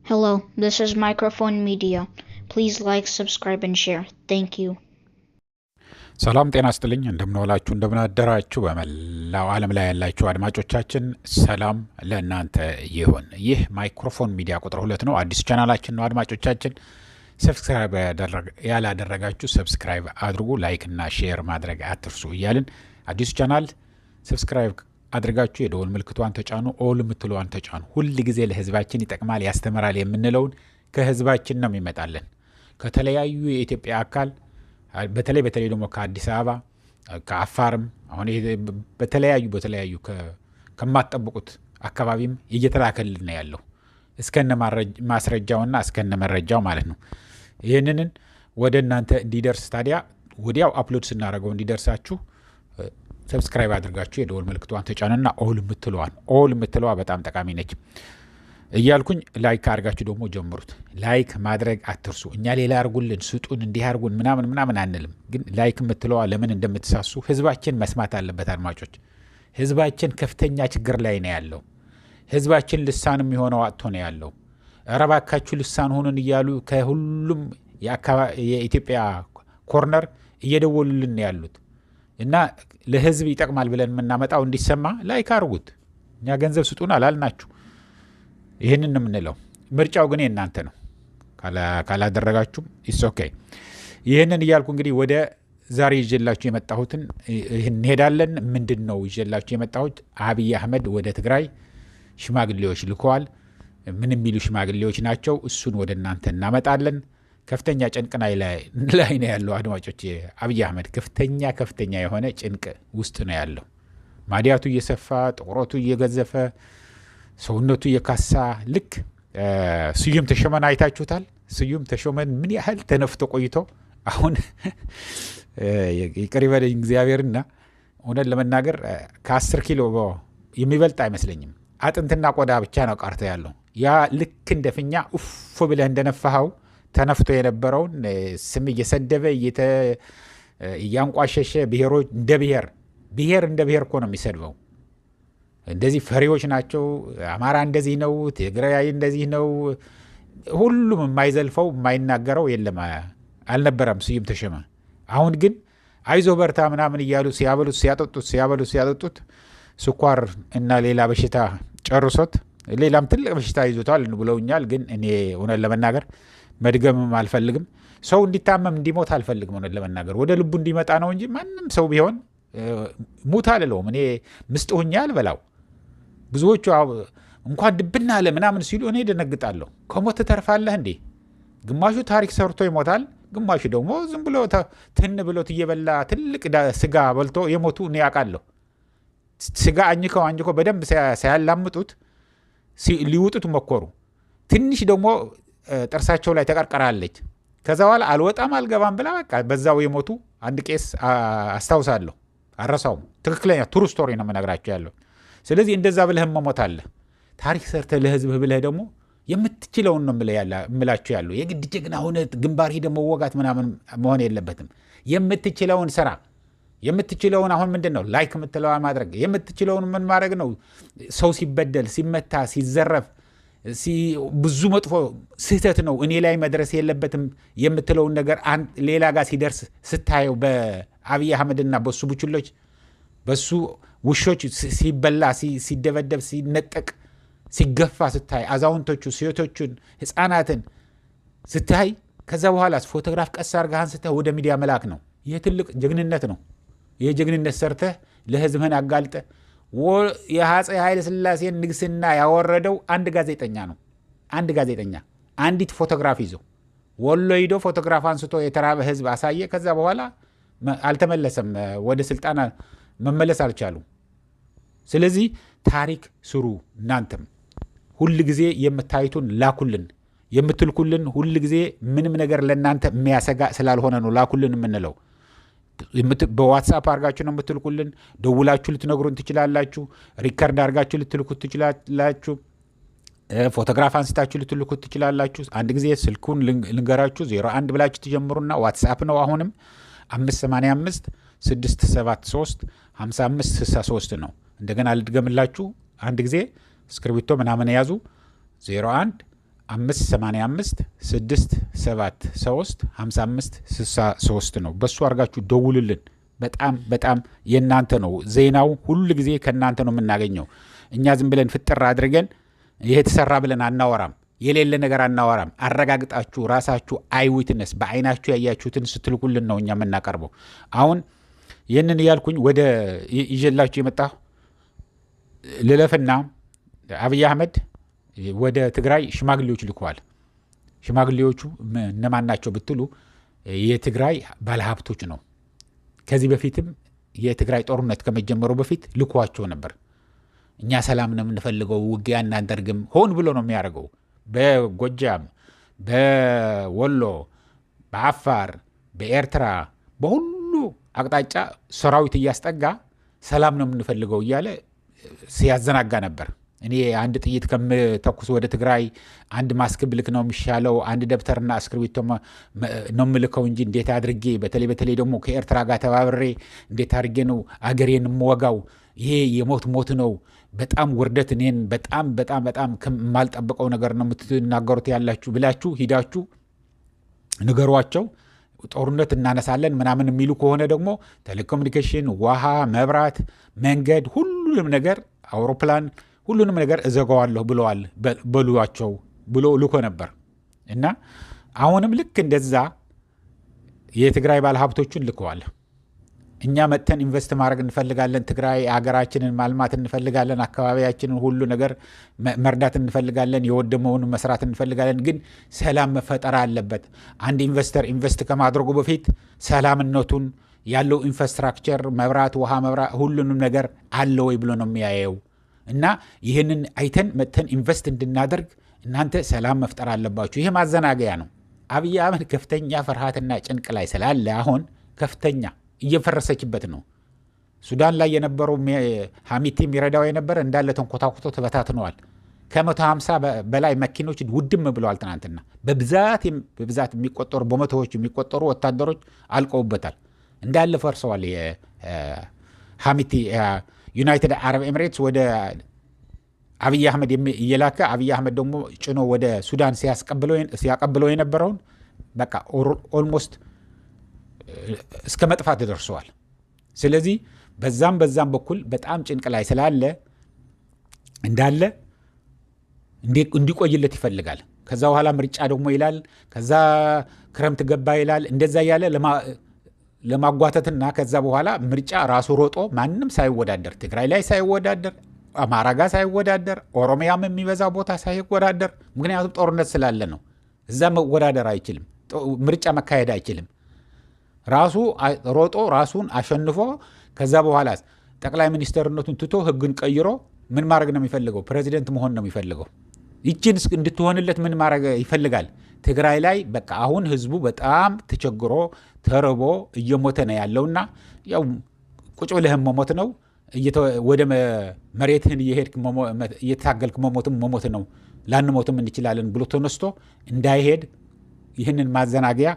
Hello, this is Microphone Media. Please like, subscribe, and share. Thank you. ሰላም ጤና ይስጥልኝ። እንደምንዋላችሁ እንደምናደራችሁ በመላው ዓለም ላይ ያላችሁ አድማጮቻችን ሰላም ለእናንተ ይሁን። ይህ ማይክሮፎን ሚዲያ ቁጥር 2 ነው። አዲስ ቻናላችን ነው። አድማጮቻችን ሰብስክራይብ ያላደረጋችሁ ሰብስክራይብ አድርጉ፣ ላይክ እና ሼር ማድረግ አትርሱ እያልን አዲሱ ቻናል ሰብስክራይብ አድርጋችሁ የደወል ምልክቷን ተጫኑ፣ ኦል የምትለዋን ተጫኑ። ሁል ጊዜ ለህዝባችን ይጠቅማል ያስተምራል የምንለውን ከህዝባችን ነው የሚመጣልን ከተለያዩ የኢትዮጵያ አካል በተለይ ደግሞ ከአዲስ አበባ ከአፋርም አሁን በተለያዩ ከማትጠብቁት አካባቢም እየተላከልን ነው ያለው እስከነ ማስረጃውና እስከነ መረጃው ማለት ነው። ይህንን ወደ እናንተ እንዲደርስ ታዲያ ወዲያው አፕሎድ ስናደርገው እንዲደርሳችሁ ሰብስክራይብ አድርጋችሁ የደወል ምልክቷን ተጫኑና ኦል የምትለዋ በጣም ጠቃሚ ነች እያልኩኝ ላይክ አድርጋችሁ ደግሞ ጀምሩት። ላይክ ማድረግ አትርሱ። እኛ ሌላ አርጉልን ስጡን እንዲህ አርጉን ምናምን አንልም፣ ግን ላይክ የምትለዋ ለምን እንደምትሳሱ ህዝባችን መስማት አለበት። አድማጮች፣ ህዝባችን ከፍተኛ ችግር ላይ ነው ያለው። ህዝባችን ልሳን የሚሆነው አጥቶ ነው ያለው። ኧረ እባካችሁ ልሳን ሆኑን እያሉ ከሁሉም የኢትዮጵያ ኮርነር እየደወሉልን ነው ያሉት እና ለህዝብ ይጠቅማል ብለን የምናመጣው እንዲሰማ ላይክ አርጉት። እኛ ገንዘብ ስጡን አላልናችሁ። ይህንን የምንለው ምርጫው ግን የእናንተ ነው። ካላደረጋችሁም ኢትስ ኦኬ። ይህንን እያልኩ እንግዲህ ወደ ዛሬ ይዤላችሁ የመጣሁትን እንሄዳለን። ምንድን ነው ይዤላችሁ የመጣሁት? አብይ አህመድ ወደ ትግራይ ሽማግሌዎች ልከዋል። ምን የሚሉ ሽማግሌዎች ናቸው? እሱን ወደ እናንተ እናመጣለን። ከፍተኛ ጭንቅ ላይ ነው ያለው አድማጮች። አብይ አህመድ ከፍተኛ የሆነ ጭንቅ ውስጥ ነው ያለው። ማዲያቱ እየሰፋ ጥቁረቱ እየገዘፈ ሰውነቱ የካሳ ልክ ስዩም ተሾመን አይታችሁታል። ስዩም ተሾመን ምን ያህል ተነፍቶ ቆይቶ አሁን ይቅር ይበለኝ እግዚአብሔርና እውነት ለመናገር ከ10 ኪሎ የሚበልጥ አይመስለኝም። አጥንትና ቆዳ ብቻ ነው ቀርቶ ያለው። ያ ልክ እንደ ፊኛ ኡፍ ብለህ እንደነፋኸው ተነፍቶ የነበረውን ስም እየሰደበ እያንቋሸሸ ብሔሮች እንደ ብሔር እኮ ነው የሚሰድበው። እንደዚህ ፈሪዎች ናቸው። አማራ እንደዚህ ነው፣ ትግራይ እንደዚህ ነው። ሁሉም የማይዘልፈው የማይናገረው የለም አልነበረም ስዩም ተሾመ። አሁን ግን አይዞ በርታ ምናምን እያሉ ሲያጠጡት ስኳር እና ሌላ በሽታ ጨርሶት ሌላም ትልቅ በሽታ ይዞታል ብለውኛል። ግን እኔ እውነት ለመናገር መድገምም አልፈልግም። ሰው እንዲታመም እንዲሞት አልፈልግም። እውነት ለመናገር ወደ ልቡ እንዲመጣ ነው እንጂ ማንም ሰው ቢሆን ሙት አልለውም። እኔ ምስጥ ሁኜ አልበላው። ብዙዎቹ እንኳን ድብና አለ ምናምን ሲሉ እኔ ደነግጣለሁ። ከሞት ትተርፋለህ እንዴ? ግማሹ ታሪክ ሰርቶ ይሞታል፣ ግማሹ ደግሞ ዝም ብሎ ትን ብሎት እየበላ ትልቅ ስጋ በልቶ የሞቱ እኔ ያውቃለሁ። ስጋ አኝከው በደንብ ሳያላምጡት ሊውጡት ሞከሩ። ትንሽ ደግሞ ጥርሳቸው ላይ ተቀርቀራለች። ከዛ በኋላ አልወጣም አልገባም ብላ በቃ በዛው የሞቱ አንድ ቄስ አስታውሳለሁ። አረሳውም። ትክክለኛ ቱሩ ስቶሪ ነው የምነግራቸው ያለው። ስለዚህ እንደዛ ብለህም መሞት አለ። ታሪክ ሰርተህ ለህዝብህ ብለህ ደግሞ የምትችለውን ነው የምላችሁ ያለው። የግድ ጀግና ሁነት ግንባር ሄደህ መወጋት ምናምን መሆን የለበትም። የምትችለውን ስራ የምትችለውን አሁን ምንድን ነው ላይክ የምትለዋን ማድረግ የምትችለውን ምን ማድረግ ነው? ሰው ሲበደል ሲመታ ሲዘረፍ ብዙ መጥፎ ስህተት ነው እኔ ላይ መድረስ የለበትም የምትለውን ነገር ሌላ ጋር ሲደርስ ስታየው በአብይ አህመድና በሱ ቡችሎች በሱ ውሾች ሲበላ ሲደበደብ ሲነጠቅ ሲገፋ ስታይ አዛውንቶቹ ሴቶቹን ህፃናትን ስታይ ከዛ በኋላ ፎቶግራፍ ቀስ አድርገህ አንስተህ ወደ ሚዲያ መላክ ነው። ይህ ትልቅ ጀግንነት ነው። ይህ ጀግንነት ሰርተህ ለህዝብህን አጋልጠህ የአፄ ኃይለ ሥላሴን ንግስና ያወረደው አንድ ጋዜጠኛ ነው። አንድ ጋዜጠኛ አንዲት ፎቶግራፍ ይዞ ወሎ ሂዶ ፎቶግራፍ አንስቶ የተራበ ህዝብ አሳየ። ከዛ በኋላ አልተመለሰም። ወደ ስልጣን መመለስ አልቻሉም። ስለዚህ ታሪክ ስሩ። እናንተም ሁል ጊዜ የምታዩትን ላኩልን። የምትልኩልን ሁል ጊዜ ምንም ነገር ለእናንተ የሚያሰጋ ስላልሆነ ነው ላኩልን የምንለው። በዋትሳፕ አድርጋችሁ ነው የምትልኩልን። ደውላችሁ ልትነግሩን ትችላላችሁ። ሪከርድ አድርጋችሁ ልትልኩት ትችላላችሁ። ፎቶግራፍ አንስታችሁ ልትልኩት ትችላላችሁ። አንድ ጊዜ ስልኩን ልንገራችሁ። 01 ብላችሁ ትጀምሩና ዋትሳፕ ነው አሁንም 585 673 5563 ነው። እንደገና ልድገምላችሁ። አንድ ጊዜ እስክሪብቶ ምናምን ያዙ። 01 585 673 55 63 ነው። በሱ አድርጋችሁ ደውሉልን። በጣም የእናንተ ነው ዜናው። ሁሉ ጊዜ ከእናንተ ነው የምናገኘው። እኛ ዝም ብለን ፍጥር አድርገን ይሄ ተሰራ ብለን አናወራም። የሌለ ነገር አናወራም። አረጋግጣችሁ ራሳችሁ አይዊትነስ በአይናችሁ ያያችሁትን ስትልኩልን ነው እኛ የምናቀርበው። አሁን ይህንን እያልኩኝ ወደ ይዤላችሁ የመጣሁ ልለፍና አብይ አህመድ ወደ ትግራይ ሽማግሌዎች ልከዋል። ሽማግሌዎቹ እነማን ናቸው ብትሉ የትግራይ ባለሀብቶች ነው። ከዚህ በፊትም የትግራይ ጦርነት ከመጀመሩ በፊት ልኳቸው ነበር። እኛ ሰላም ነው የምንፈልገው፣ ውጊያ እናደርግም። ሆን ብሎ ነው የሚያደርገው። በጎጃም፣ በወሎ፣ በአፋር፣ በኤርትራ በሁሉ አቅጣጫ ሰራዊት እያስጠጋ ሰላም ነው የምንፈልገው እያለ ሲያዘናጋ ነበር። እኔ አንድ ጥይት ከምተኩስ ወደ ትግራይ አንድ ማስክ ብልክ ነው የሚሻለው፣ አንድ ደብተርና እስክሪብቶ ነው የምልከው እንጂ እንዴት አድርጌ በተለይ ደግሞ ከኤርትራ ጋር ተባብሬ እንዴት አድርጌ ነው አገሬን የምወጋው? ይሄ የሞት ሞት ነው። በጣም ውርደት። እኔን በጣም ከማልጠብቀው ነገር ነው የምትናገሩት ያላችሁ ብላችሁ ሂዳችሁ ንገሯቸው። ጦርነት እናነሳለን ምናምን የሚሉ ከሆነ ደግሞ ቴሌኮሙኒኬሽን፣ ውሃ፣ መብራት፣ መንገድ፣ ሁሉንም ነገር አውሮፕላን፣ ሁሉንም ነገር እዘጋዋለሁ ብለዋል በሏቸው ብሎ ልኮ ነበር። እና አሁንም ልክ እንደዛ የትግራይ ባለሀብቶቹን ልከዋል። እኛ መጥተን ኢንቨስት ማድረግ እንፈልጋለን፣ ትግራይ ሀገራችንን ማልማት እንፈልጋለን፣ አካባቢያችንን ሁሉ ነገር መርዳት እንፈልጋለን፣ የወደመውን መስራት እንፈልጋለን። ግን ሰላም መፈጠር አለበት። አንድ ኢንቨስተር ኢንቨስት ከማድረጉ በፊት ሰላምነቱን ያለው ኢንፍራስትራክቸር፣ መብራት፣ ውሃ፣ መብራት ሁሉንም ነገር አለ ወይ ብሎ ነው የሚያየው። እና ይህንን አይተን መጥተን ኢንቨስት እንድናደርግ እናንተ ሰላም መፍጠር አለባችሁ። ይህ ማዘናገያ ነው። አብይ አህመድ ከፍተኛ ፍርሃትና ጭንቅ ላይ ስላለ አሁን ከፍተኛ እየፈረሰችበት ነው። ሱዳን ላይ የነበረው ሐሚቲ የሚረዳው የነበረ እንዳለ ተንኮታኩቶ ተበታትነዋል። ከ150 በላይ መኪኖች ውድም ብለዋል። ትናንትና በብዛት የሚቆጠሩ በመቶዎች የሚቆጠሩ ወታደሮች አልቀውበታል። እንዳለ ፈርሰዋል። ሐሚቲ ዩናይትድ አረብ ኤሚሬትስ ወደ አብይ አህመድ እየላከ አብይ አህመድ ደግሞ ጭኖ ወደ ሱዳን ሲያቀብለው የነበረውን በቃ ኦልሞስት እስከ መጥፋት ደርሰዋል። ስለዚህ በዛም በኩል በጣም ጭንቅ ላይ ስላለ እንዳለ እንዲቆይለት ይፈልጋል። ከዛ በኋላ ምርጫ ደግሞ ይላል፣ ከዛ ክረምት ገባ ይላል። እንደዛ ያለ ለማጓተትና ከዛ በኋላ ምርጫ ራሱ ሮጦ ማንም ሳይወዳደር፣ ትግራይ ላይ ሳይወዳደር፣ አማራ ጋር ሳይወዳደር፣ ኦሮሚያም የሚበዛ ቦታ ሳይወዳደር፣ ምክንያቱም ጦርነት ስላለ ነው። እዛ መወዳደር አይችልም፣ ምርጫ መካሄድ አይችልም። ራሱ ሮጦ ራሱን አሸንፎ ከዛ በኋላ ጠቅላይ ሚኒስትርነቱን ትቶ ህግን ቀይሮ ምን ማድረግ ነው የሚፈልገው? ፕሬዚደንት መሆን ነው የሚፈልገው። ይችን እንድትሆንለት ምን ማድረግ ይፈልጋል? ትግራይ ላይ በቃ አሁን ህዝቡ በጣም ተቸግሮ ተርቦ እየሞተ ነው ያለውና ያው ቁጭ ብለህም መሞት ነው፣ ወደ መሬትህን እየሄድክ እየታገልክ መሞት ነው፣ ላንሞትም እንችላለን ብሎ ተነስቶ እንዳይሄድ ይህንን ማዘናጊያ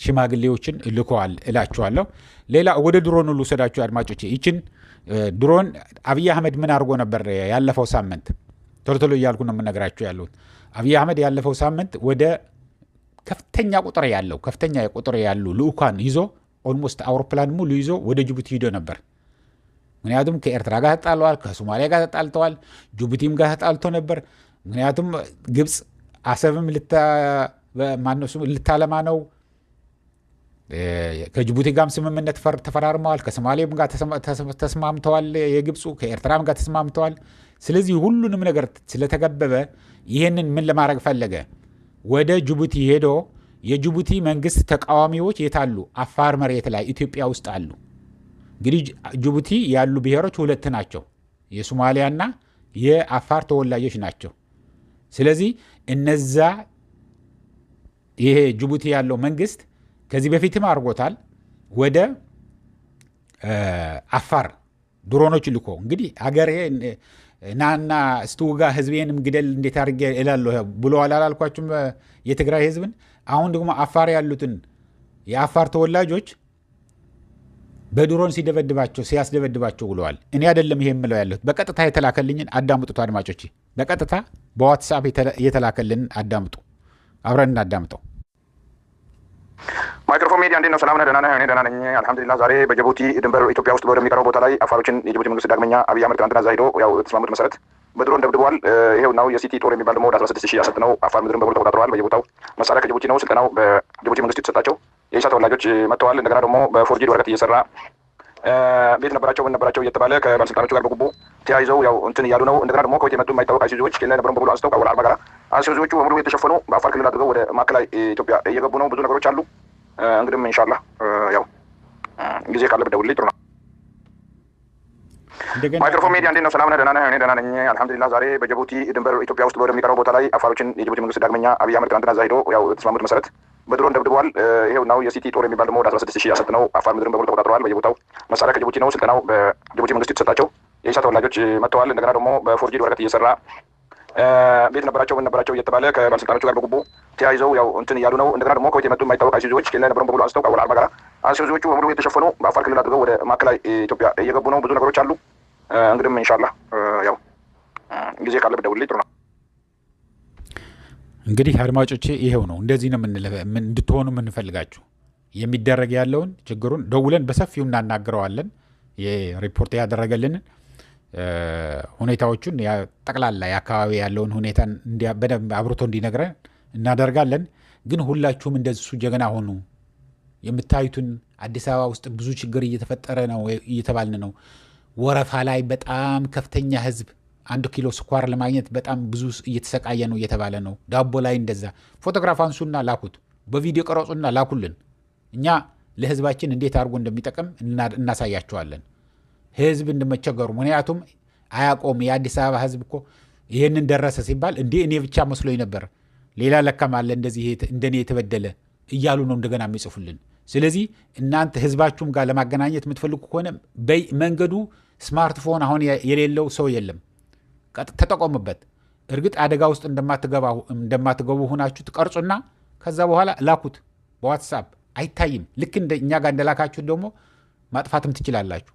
ሽማግሌዎችን ልከዋል እላችኋለሁ። ሌላ ወደ ድሮን ልውሰዳችሁ አድማጮቼ። ይችን ድሮን አብይ አህመድ ምን አድርጎ ነበር ያለፈው ሳምንት? ቶሎ እያልኩ ነው የምነግራችሁ ያለሁት። አብይ አህመድ ያለፈው ሳምንት ወደ ከፍተኛ ቁጥር ያሉ ልኡካን ይዞ ኦልሞስት አውሮፕላን ሙሉ ይዞ ወደ ጅቡቲ ሂዶ ነበር። ምክንያቱም ከኤርትራ ጋር ተጣልተዋል፣ ከሶማሊያ ጋር ተጣልተዋል፣ ጅቡቲም ጋር ተጣልቶ ነበር። ምክንያቱም ግብፅ አሰብም ልታለማ ነው። ከጅቡቲ ጋርም ስምምነት ተፈራርመዋል። ከሶማሌም ጋር ተስማምተዋል። የግብፁ ከኤርትራም ጋር ተስማምተዋል። ስለዚህ ሁሉንም ነገር ስለተገበበ ይህንን ምን ለማድረግ ፈለገ? ወደ ጅቡቲ ሄዶ የጅቡቲ መንግስት ተቃዋሚዎች የታሉ? አፋር መሬት ላይ ኢትዮጵያ ውስጥ አሉ። እንግዲህ ጅቡቲ ያሉ ብሔሮች ሁለት ናቸው፣ የሶማሊያና የአፋር ተወላጆች ናቸው። ስለዚህ እነዛ ይሄ ጅቡቲ ያለው መንግስት ከዚህ በፊትም አድርጎታል። ወደ አፋር ድሮኖች ልኮ እንግዲህ አገሬ ናና እስትውጋ ህዝቤንም ግደል እንዴት አድርጌ እላለሁ ብለዋል አላልኳችሁም? የትግራይ ህዝብን። አሁን ደግሞ አፋር ያሉትን የአፋር ተወላጆች በድሮን ሲያስደበድባቸው ውለዋል። እኔ አይደለም ይሄ የምለው ያለሁት፣ በቀጥታ የተላከልኝን አዳምጡት አድማጮቼ። በቀጥታ በዋትስአፕ የተላከልንን አዳምጡ፣ አብረን እናዳምጠው። ማይክሮፎን ሚዲያ እንዴት ነው? ሰላም ነህ? ደህና ነህ? እኔ ደህና ነኝ አልሐምዱሊላህ። ዛሬ በጅቡቲ ድንበር ኢትዮጵያ ውስጥ ወደሚቀረው ቦታ ላይ አፋሮችን የጅቡቲ መንግስት ዳግመኛ አብይ አህመድ ትናንትና እዛ ሄዶ ያው የተስማሙት መሰረት በድሮን ደብድበዋል። ይሄው ነው የሲቲ ጦር የሚባል ደግሞ ወደ 16,000 ያሰልጥነው አፋር ምድርን በሙሉ ተቆጣጥረዋል። በየቦታው መሳሪያ ከጅቡቲ ነው። ስልጠናው በጅቡቲ መንግስት የተሰጣቸው የኢሳ ተወላጆች መጥተዋል። እንደገና ደግሞ በፎርጂድ ወረቀት እየሰራ ቤት ነበራቸው ምን ነበራቸው እየተባለ ከባለስልጣኖቹ ጋር በጉቦ ተያይዘው ያው እንትን እያሉ ነው። እንደገና ደግሞ ከወት የመጡ የማይታወቅ አይሱዚዎች ኬላ ነበረን በሙሉ አንስተው ከወላ አርባ ጋራ አይሱዚዎቹ በሙሉ የተሸፈኑ በአፋር ክልል አድርገው ወደ ማዕከላዊ ኢትዮጵያ እየገቡ ነው። ብዙ ነገሮች አሉ። እንግዲህ ኢንሻአላህ ያው ጊዜ ካለ ብደውልልኝ ጥሩ ነው። ማይክሮፎን ሚዲያ እንዴት ነው? ሰላም ነህ? ደህና ነህ? እኔ ደህና ነኝ አልሐምዱሊላህ። ዛሬ በጅቡቲ ድንበር ኢትዮጵያ ውስጥ ወደሚቀረው ቦታ ላይ አፋሮችን የጅቡቲ መንግስት ዳግመኛ አብይ አህመድ ትናንትና እዛ ሄዶ ያው የተስማሙት መሰረት በድሮን ደብድበዋል። ይሄው ነው የሲቲ ጦር የሚባል ደግሞ ወደ 16,000 ያሰልጥነው አፋር ምድርን በሙሉ ተቆጣጥረዋል። በየቦታው መሳሪያ ከጅቡቲ ነው። ስልጠናው በጅቡቲ መንግስት የተሰጣቸው የኢሳ ተወላጆች መጥተዋል። እንደገና ደግሞ በፎርጂድ ወረቀት እየሰራ ቤት ነበራቸው ምን ነበራቸው እየተባለ ከባለስልጣኖቹ ጋር በጉቦ ተያይዘው ያው እንትን እያሉ ነው። እንደገና ደግሞ ከወት የመጡ የማይታወቅ አይሱዚዎች ኬላ ነበረን በሙሉ አንስተው ከወላ አርባ ጋራ አይሱዚዎቹ በሙሉ የተሸፈኑ በአፋር ክልል አድርገው ወደ ማዕከላዊ ኢትዮጵያ እየገቡ ነው። ብዙ ነገሮች አሉ። እንግዲህ ኢንሻአላህ ያው ጊዜ ካለ ብደውልልኝ ጥሩ ነው። እንግዲህ አድማጮቼ ይሄው ነው። እንደዚህ ነው እንድትሆኑ የምንፈልጋችሁ። የሚደረግ ያለውን ችግሩን ደውለን በሰፊው እናናግረዋለን። የሪፖርት ያደረገልንን ሁኔታዎቹን ጠቅላላ የአካባቢ ያለውን ሁኔታ በደንብ አብርቶ እንዲነግረን እናደርጋለን። ግን ሁላችሁም እንደሱ ጀግና ሆኑ። የምታዩትን አዲስ አበባ ውስጥ ብዙ ችግር እየተፈጠረ ነው እየተባልን ነው። ወረፋ ላይ በጣም ከፍተኛ ህዝብ 1 ኪሎ ስኳር ለማግኘት በጣም ብዙ እየተሰቃየ ነው እየተባለ ነው። ዳቦ ላይ እንደዛ። ፎቶግራፍ አንሱና ላኩት፣ በቪዲዮ ቀረጹና ላኩልን። እኛ ለህዝባችን እንዴት አድርጎ እንደሚጠቅም እናሳያቸዋለን። ህዝብ እንደመቸገሩ ምክንያቱም አያቆም። የአዲስ አበባ ህዝብ እኮ ይህንን ደረሰ ሲባል እንዴ እኔ ብቻ መስሎኝ ነበር፣ ሌላ ለካም አለ እንደዚህ እንደኔ የተበደለ እያሉ ነው እንደገና የሚጽፉልን። ስለዚህ እናንተ ህዝባችሁም ጋር ለማገናኘት የምትፈልጉ ከሆነ መንገዱ ስማርትፎን አሁን የሌለው ሰው የለም፣ ተጠቆሙበት። እርግጥ አደጋ ውስጥ እንደማትገቡ ሆናችሁ ትቀርጹና ከዛ በኋላ ላኩት በዋትሳፕ አይታይም። ልክ እኛ ጋር እንደላካችሁት ደግሞ ማጥፋትም ትችላላችሁ።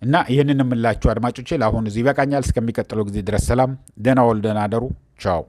እና ይህንን የምላችሁ አድማጮቼ ለአሁን እዚህ ይበቃኛል። እስከሚቀጥለው ጊዜ ድረስ ሰላም፣ ደህና ዋሉ፣ ደህና አደሩ። ቻው።